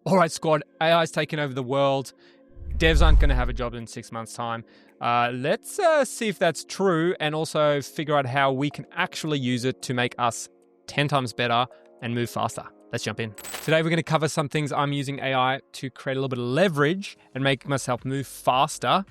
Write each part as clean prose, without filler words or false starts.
All right, squad, AI is taking over the world. Devs aren't going to have a job in 6 months' time. Let's see if that's true and also figure out how we can actually use it to make us 10 times better and move faster. Let's jump in. Today, we're going to cover some things I'm using AI to create a little bit of leverage and make myself move faster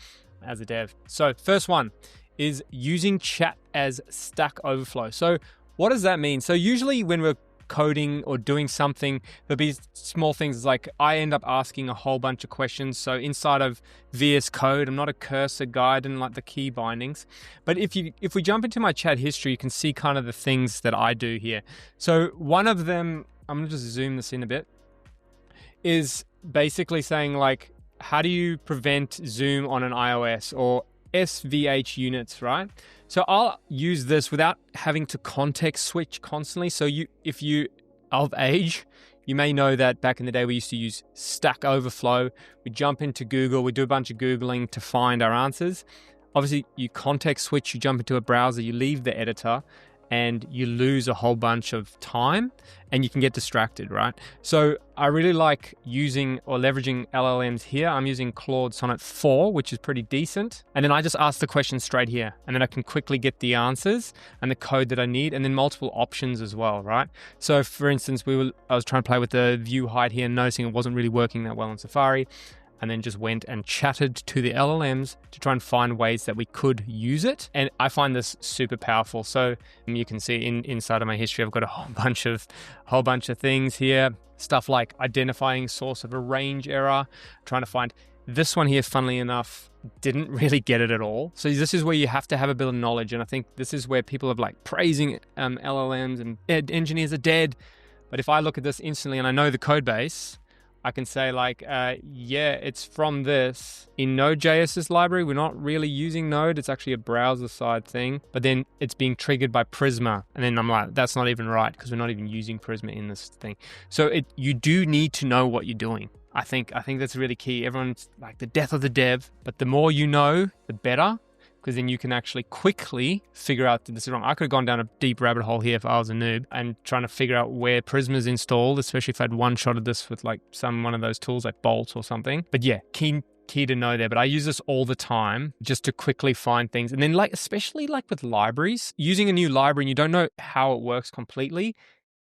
as a dev. So first one is using chat as Stack Overflow. So what does that mean? So usually when we're coding or doing something, there'll be small things like I end up asking a whole bunch of questions. So inside of VS Code, I'm not a cursor guy, I didn't like the key bindings. But if we jump into my chat history, you can see kind of the things that I do here. So one of them, I'm gonna just zoom this in a bit, is basically saying like, how do you prevent zoom on an iOS or SVH units, right? So I'll use this without having to context switch constantly. So if you of age, you may know that back in the day we used to use Stack Overflow. We jump into Google, we do a bunch of Googling to find our answers. Obviously, you context switch, you jump into a browser, you leave the editor, and you lose a whole bunch of time and you can get distracted, right? So I really like using or leveraging LLMs here. I'm using Claude Sonnet 4, which is pretty decent. And then I just ask the question straight here and then I can quickly get the answers and the code that I need and then multiple options as well, right? So for instance, I was trying to play with the view height here and noticing it wasn't really working that well in Safari, and then just went and chatted to the LLMs to try and find ways that we could use it. And I find this super powerful. So you can see inside of my history, I've got a whole bunch of things here. Stuff like identifying source of a range error, trying to find this one here, funnily enough, didn't really get it at all. So this is where you have to have a bit of knowledge. And I think this is where people are like praising LLMs and engineers are dead. But if I look at this instantly and I know the code base, I can say like, yeah, it's from this. In Node.js's library, we're not really using Node. It's actually a browser side thing, but then it's being triggered by Prisma. And then I'm like, that's not even right because we're not even using Prisma in this thing. So you do need to know what you're doing. I think that's really key. Everyone's like the death of the dev, but the more you know, the better. Because then you can actually quickly figure out that this is wrong. I could have gone down a deep rabbit hole here if I was a noob and trying to figure out where Prisma is installed, especially if I had one-shotted this with like one of those tools like Bolt or something. But yeah, key to know there. But I use this all the time just to quickly find things. And then like, especially like with libraries, using a new library and you don't know how it works completely,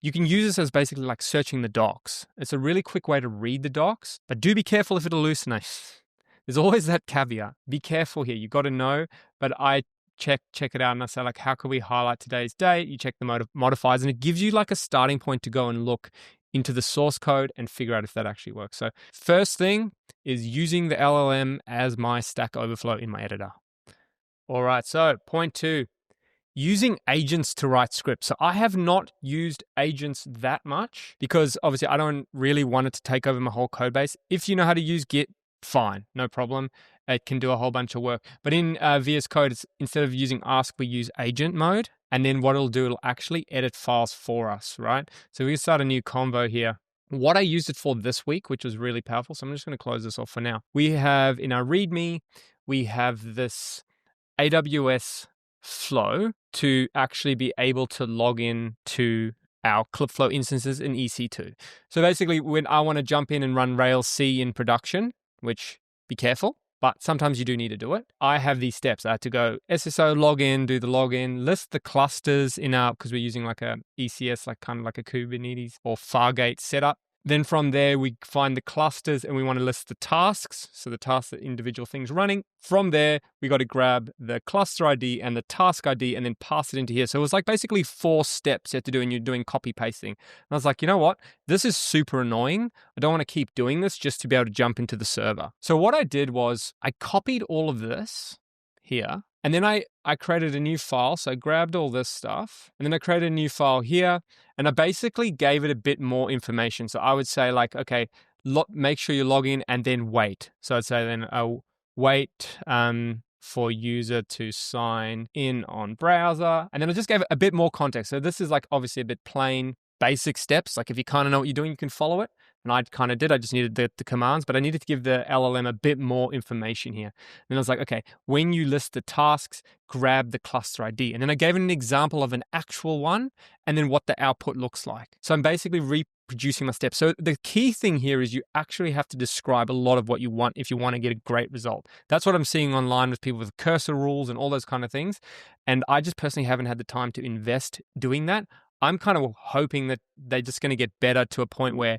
you can use this as basically like searching the docs. It's a really quick way to read the docs, but do be careful if it hallucinates. There's always that caveat. Be careful here. You got to know, but I check it out and I say like, how can we highlight today's date? You check the modifiers and it gives you like a starting point to go and look into the source code and figure out if that actually works. So first thing is using the LLM as my Stack Overflow in my editor. All right, so point 2, using agents to write scripts. So I have not used agents that much because obviously I don't really want it to take over my whole code base. If you know how to use Git, fine, no problem. It can do a whole bunch of work. But in VS Code, instead of using ask, we use agent mode. And then what it'll do, it'll actually edit files for us, right? So we can start a new convo here. What I used it for this week, which was really powerful. So I'm just going to close this off for now. We have in our README, we have this AWS Flow to actually be able to log in to our ClipFlow instances in EC2. So basically, when I want to jump in and run Rails C in production, which be careful, but sometimes you do need to do it. I have these steps. I have to go SSO login, do the login, list the clusters in our, because we're using like a ECS, like kind of like a Kubernetes or Fargate setup. Then from there, we find the clusters and we want to list the tasks. So the tasks that individual things running. From there, we got to grab the cluster ID and the task ID and then pass it into here. So it was like basically 4 steps you have to do and you're doing copy pasting. And I was like, you know what? This is super annoying. I don't want to keep doing this just to be able to jump into the server. So what I did was I copied all of this here. And then I created a new file. So I grabbed all this stuff and then I created a new file here and I basically gave it a bit more information. So I would say like, okay, make sure you log in and then wait. So I'd say then wait for user to sign in on browser. And then I just gave it a bit more context. So this is like obviously a bit plain basic steps. Like if you kind of know what you're doing, you can follow it. And I kind of did. I just needed the commands, but I needed to give the LLM a bit more information here. And I was like, okay, when you list the tasks, grab the cluster ID. And then I gave it an example of an actual one and then what the output looks like. So I'm basically reproducing my steps. So the key thing here is you actually have to describe a lot of what you want if you want to get a great result. That's what I'm seeing online with people with cursor rules and all those kind of things. And I just personally haven't had the time to invest doing that. I'm kind of hoping that they're just going to get better to a point where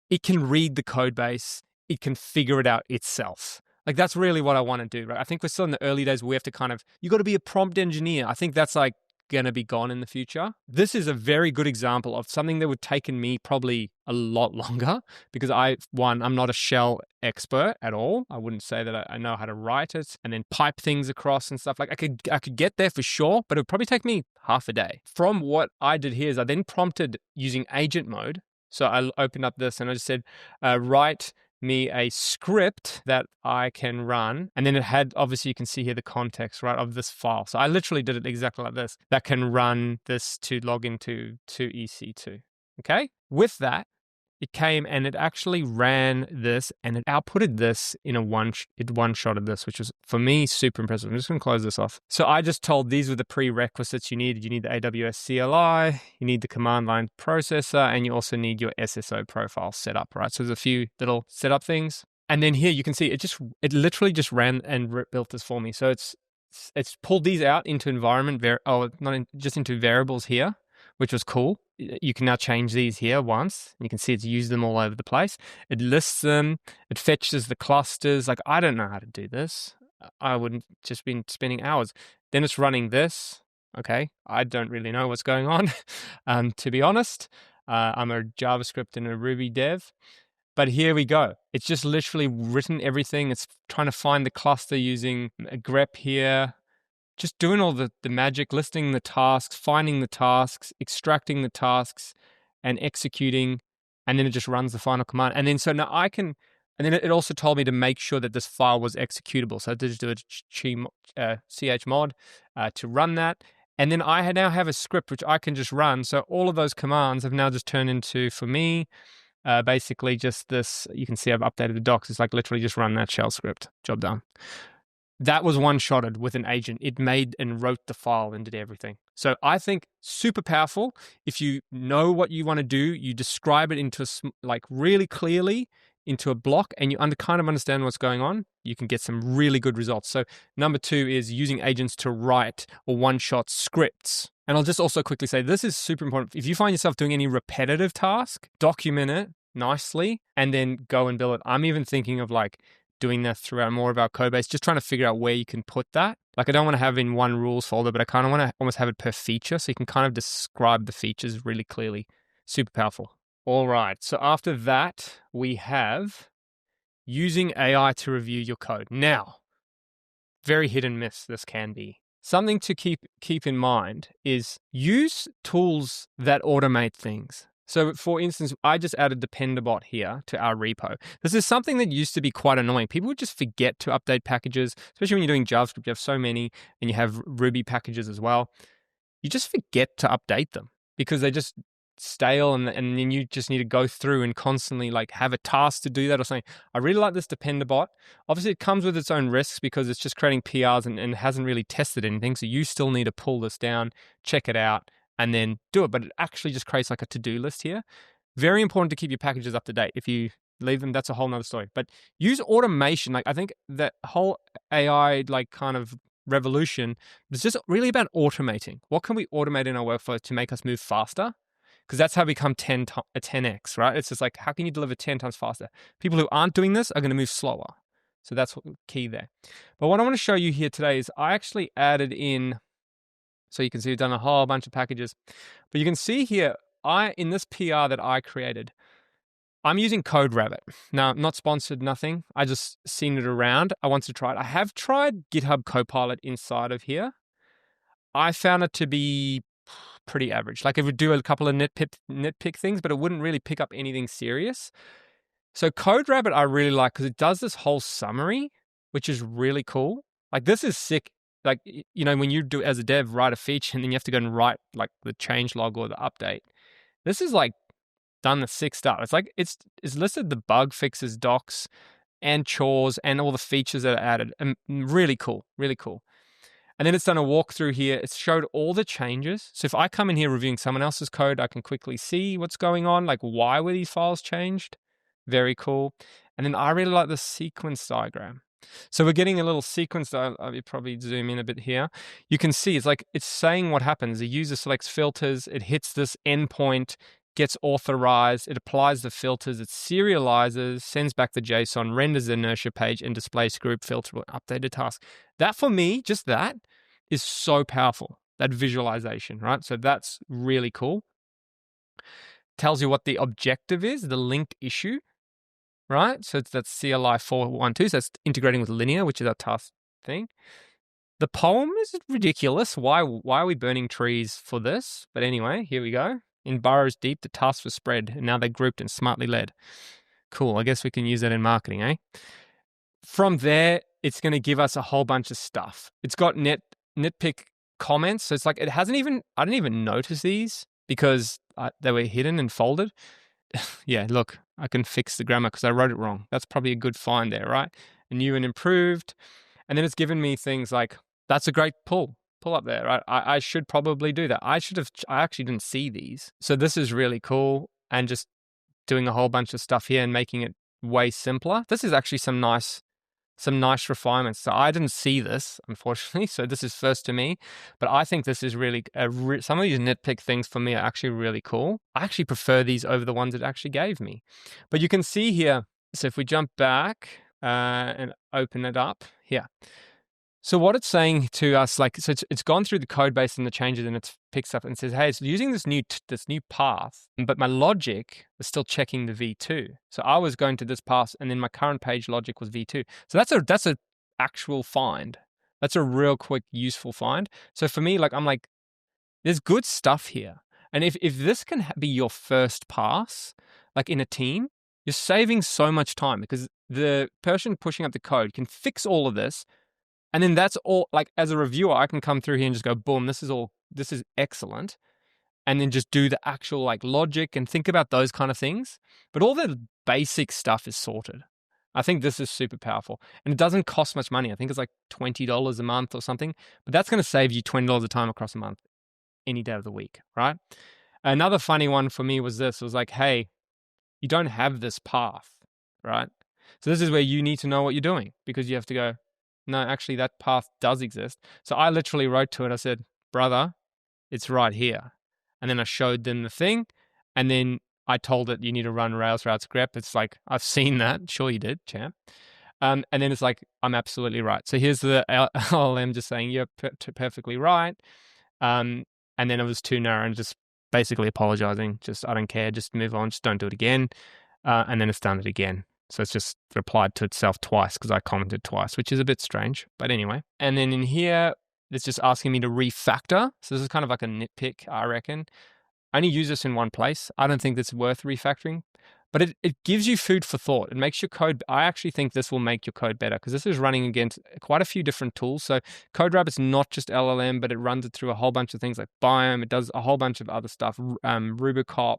it can read the code base, it can figure it out itself. Like that's really what I want to do, right? I think we're still in the early days where we have to you got to be a prompt engineer. I think that's like going to be gone in the future. This is a very good example of something that would taken me probably a lot longer because I'm not a shell expert at all. I wouldn't say that I know how to write it and then pipe things across and stuff. Like I could get there for sure, but it would probably take me half a day. From what I did here is I then prompted using agent mode. So I opened up this and I just said, write me a script that I can run. And then it had, obviously you can see here the context, right, of this file. So I literally did it exactly like this, that can run this to log into to EC2. Okay. With that, it came and it actually ran this and it outputted this in it one-shotted this, which was for me super impressive. I'm just going to close this off. So I just told these were the prerequisites you need. You need the AWS CLI, you need the command line processor, and you also need your SSO profile set up, right? So there's a few little setup things. And then here you can see it literally just ran and built this for me. So it's pulled these out into just into variables here, which was cool. You can now change these here once. You can see it's used them all over the place. It lists them. It fetches the clusters. Like, I don't know how to do this. I wouldn't just been spending hours. Then it's running this. Okay. I don't really know what's going on, to be honest. I'm a JavaScript and a Ruby dev. But here we go. It's just literally written everything. It's trying to find the cluster using a grep here. Just doing all the magic, listing the tasks, finding the tasks, extracting the tasks, and executing, and then it just runs the final command. And then so now and then it also told me to make sure that this file was executable. So I did just do a chmod to run that. And then I now have a script which I can just run. So all of those commands have now just turned into, for me, basically just this. You can see I've updated the docs. It's like literally just run that shell script. Job done. That was one-shotted with an agent. It made and wrote the file and did everything. So I think super powerful. If you know what you want to do, you describe it into really clearly into a block and you kind of understand what's going on, you can get some really good results. So number 2 is using agents to write or one-shot scripts. And I'll just also quickly say, this is super important. If you find yourself doing any repetitive task, document it nicely and then go and build it. I'm even thinking of doing that throughout more of our code base, just trying to figure out where you can put that. Like I don't want to have in one rules folder, but I kind of want to almost have it per feature so you can kind of describe the features really clearly. Super powerful. All right. So after that, we have using AI to review your code. Now, very hit and miss this can be. Something to keep in mind is use tools that automate things. So for instance, I just added Dependabot here to our repo. This is something that used to be quite annoying. People would just forget to update packages, especially when you're doing JavaScript. You have so many and you have Ruby packages as well. You just forget to update them because they just stale and then you just need to go through and constantly have a task to do that or something. I really like this Dependabot. Obviously, it comes with its own risks because it's just creating PRs and hasn't really tested anything. So you still need to pull this down, check it out, and then do it. But it actually just creates a to-do list here. Very important to keep your packages up to date. If you leave them, that's a whole nother story. But use automation. I think that whole AI kind of revolution is just really about automating. What can we automate in our workflow to make us move faster? Because that's how we become 10x, right? It's just how can you deliver 10 times faster? People who aren't doing this are going to move slower. So that's key there. But what I want to show you here today is I actually added in, so you can see we've done a whole bunch of packages. But you can see here, in this PR that I created, I'm using CodeRabbit. Now, not sponsored, nothing. I just seen it around. I wanted to try it. I have tried GitHub Copilot inside of here. I found it to be pretty average. It would do a couple of nitpick things, but it wouldn't really pick up anything serious. So CodeRabbit I really like because it does this whole summary, which is really cool. This is sick. When you do as a dev, write a feature and then you have to go and write the change log or the update. This is done the 6 stuff. It's like it's listed the bug fixes, docs, and chores, and all the features that are added. And really cool, really cool. And then it's done a walkthrough here. It's showed all the changes. So if I come in here reviewing someone else's code, I can quickly see what's going on, like why were these files changed? Very cool. And then I really like the sequence diagram. So we're getting a little sequence. I'll probably zoom in a bit here. You can see it's like it's saying what happens. The user selects filters. It hits this endpoint, gets authorized. It applies the filters. It serializes, sends back the JSON, renders the inertia page, and displays group filter updated task. That for me, just that is so powerful. That visualization, right? So that's really cool. Tells you what the objective is, the linked issue, right? So that's CLI 412. So that's integrating with linear, which is our task thing. The poem is ridiculous. Why are we burning trees for this? But anyway, here we go. In burrows deep, the tasks were spread, and now they're grouped and smartly led. Cool. I guess we can use that in marketing, eh? From there, it's going to give us a whole bunch of stuff. It's got nitpick comments. So it's like I didn't even notice these because they were hidden and folded. Yeah, look, I can fix the grammar because I wrote it wrong. That's probably a good find there, right? And new and improved. And then it's given me things like, that's a great pull up there, right? I should probably do that. I actually didn't see these. So this is really cool. And just doing a whole bunch of stuff here and making it way simpler. This is actually some nice refinements. So I didn't see this, unfortunately. So this is first to me, but I think this is really, some of these nitpick things for me are actually really cool. I actually prefer these over the ones it actually gave me. But you can see here, so if we jump back and open it up here. So what it's saying to us, like, so it's gone through the code base and the changes, and it picks up and says, hey, it's using this new path, but my logic is still checking the V2. So I was going to this path, and then my current page logic was V2. So that's a actual find. That's a real quick, useful find. So for me, like, I'm like, there's good stuff here. And if this can be your first pass, like in a team, you're saving so much time because the person pushing up the code can fix all of this. And then that's all, like, as a reviewer, I can come through here and just go, boom, this is excellent. And then just do the actual, like, logic and think about those kind of things. But all the basic stuff is sorted. I think this is super powerful. And it doesn't cost much money. I think it's like $20 a month or something. But that's going to save you $20 a time across a month, any day of the week, right? Another funny one for me was this. It was like, hey, you don't have this path, right? So this is where you need to know what you're doing because you have to go, no, actually that path does exist. So I literally wrote to it. I said, brother, it's right here. And then I showed them the thing. And then I told it, you need to run Rails routes grep. It's like, I've seen that. Sure you did, champ. And then it's like, I'm absolutely right. So here's the LLM just saying, you're perfectly right. And then it was too narrow and just basically apologizing. Just, I don't care. Just move on. Just don't do it again. And then it's done it again. So it's just replied to itself twice because I commented twice, which is a bit strange. But anyway. And then in here, it's just asking me to refactor. So this is kind of like a nitpick, I reckon. I only use this in one place. I don't think that's worth refactoring. But it gives you food for thought. It makes your code, I actually think this will make your code better because this is running against quite a few different tools. So CodeRabbit's not just LLM, but it runs it through a whole bunch of things like Biome. It does a whole bunch of other stuff, Rubicop.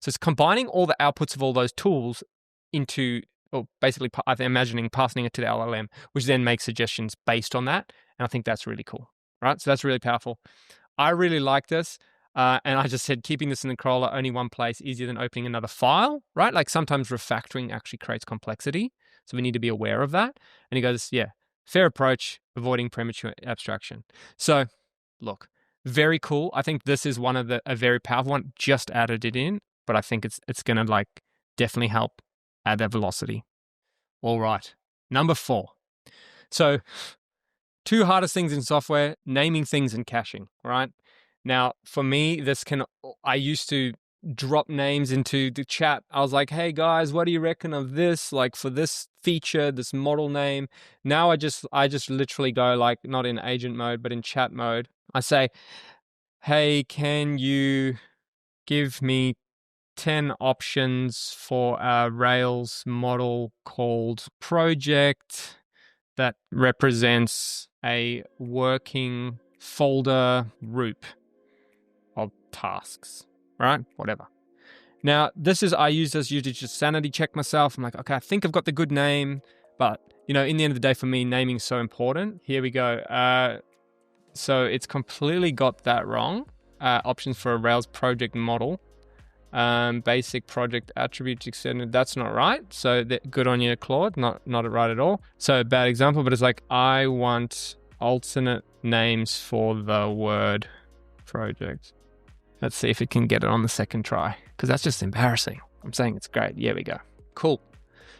So it's combining all the outputs of all those tools into, or basically, I'm imagining passing it to the LLM, which then makes suggestions based on that. And I think that's really cool, right? So that's really powerful. I really like this. And I just said, keeping this in the crawler, only one place, easier than opening another file, right? Like sometimes refactoring actually creates complexity. So we need to be aware of that. And he goes, yeah, fair approach, avoiding premature abstraction. So look, very cool. I think this is one of a very powerful one. Just added it in, but I think it's going to like definitely help add that velocity. All right. Number 4. So 2 hardest things in software, naming things and caching, right? Now, for me, I used to drop names into the chat. I was like, hey guys, what do you reckon of this? Like for this feature, this model name. Now I just literally go like, not in agent mode, but in chat mode. I say, hey, can you give me 10 options for a Rails model called project that represents a working folder group of tasks, right? Whatever. Now, I use this usually just sanity check myself. I'm like, okay, I think I've got the good name, but in the end of the day, for me, naming is so important. Here we go. So it's completely got that wrong. Options for a Rails project model. Basic project attributes extended. That's not right. So good on you, Claude. Not right at all. So bad example, but it's like, I want alternate names for the word project. Let's see if it can get it on the second try, because that's just embarrassing. I'm saying it's great. Here we go. Cool.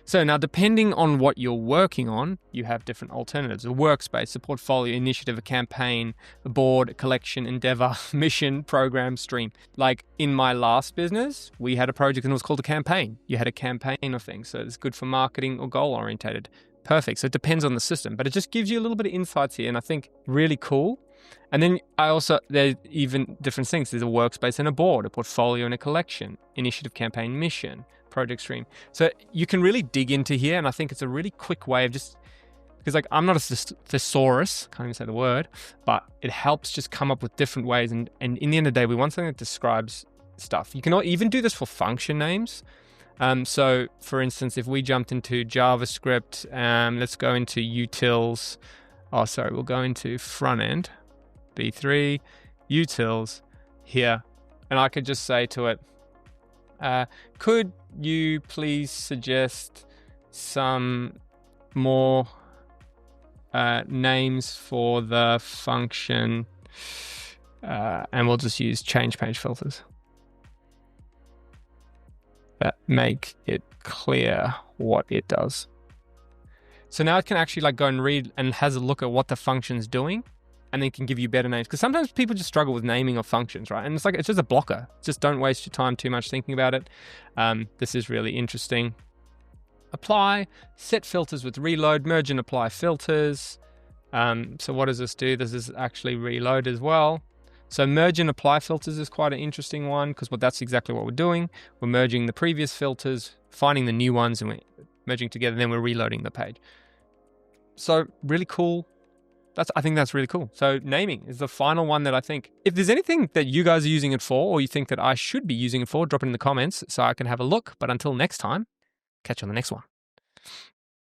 So now, depending on what you're working on, you have different alternatives: a workspace, a portfolio, initiative, a campaign, a board, a collection, endeavor, mission, program, stream. Like in my last business, we had a project and it was called a campaign. You had a campaign of things. So it's good for marketing or goal orientated. Perfect. So it depends on the system, but it just gives you a little bit of insights here. And I think really cool. And then there's even different things. There's a workspace and a board, a portfolio and a collection, initiative, campaign, mission, project stream. So you can really dig into here. And I think it's a really quick way of because like I'm not a thesaurus, can't even say the word, but it helps just come up with different ways. And in the end of the day, we want something that describes stuff. You can even do this for function names. So for instance, if we jumped into JavaScript, let's go into utils. We'll go into front end. B3, utils here, and I could just say to it, could you please suggest some more names for the function, and we'll just use change page filters that make it clear what it does. So now it can actually like go and read and has a look at what the function's doing, and then can give you better names. Because sometimes people just struggle with naming of functions, right? And it's just a blocker. Just don't waste your time too much thinking about it. This is really interesting. Apply, set filters with reload, merge and apply filters. So what does this do? This is actually reload as well. So merge and apply filters is quite an interesting one, because that's exactly what we're doing. We're merging the previous filters, finding the new ones, and we're merging together, then we're reloading the page. So really cool. I think that's really cool. So naming is the final one that I think, if there's anything that you guys are using it for, or you think that I should be using it for, drop it in the comments so I can have a look. But until next time, catch you on the next one.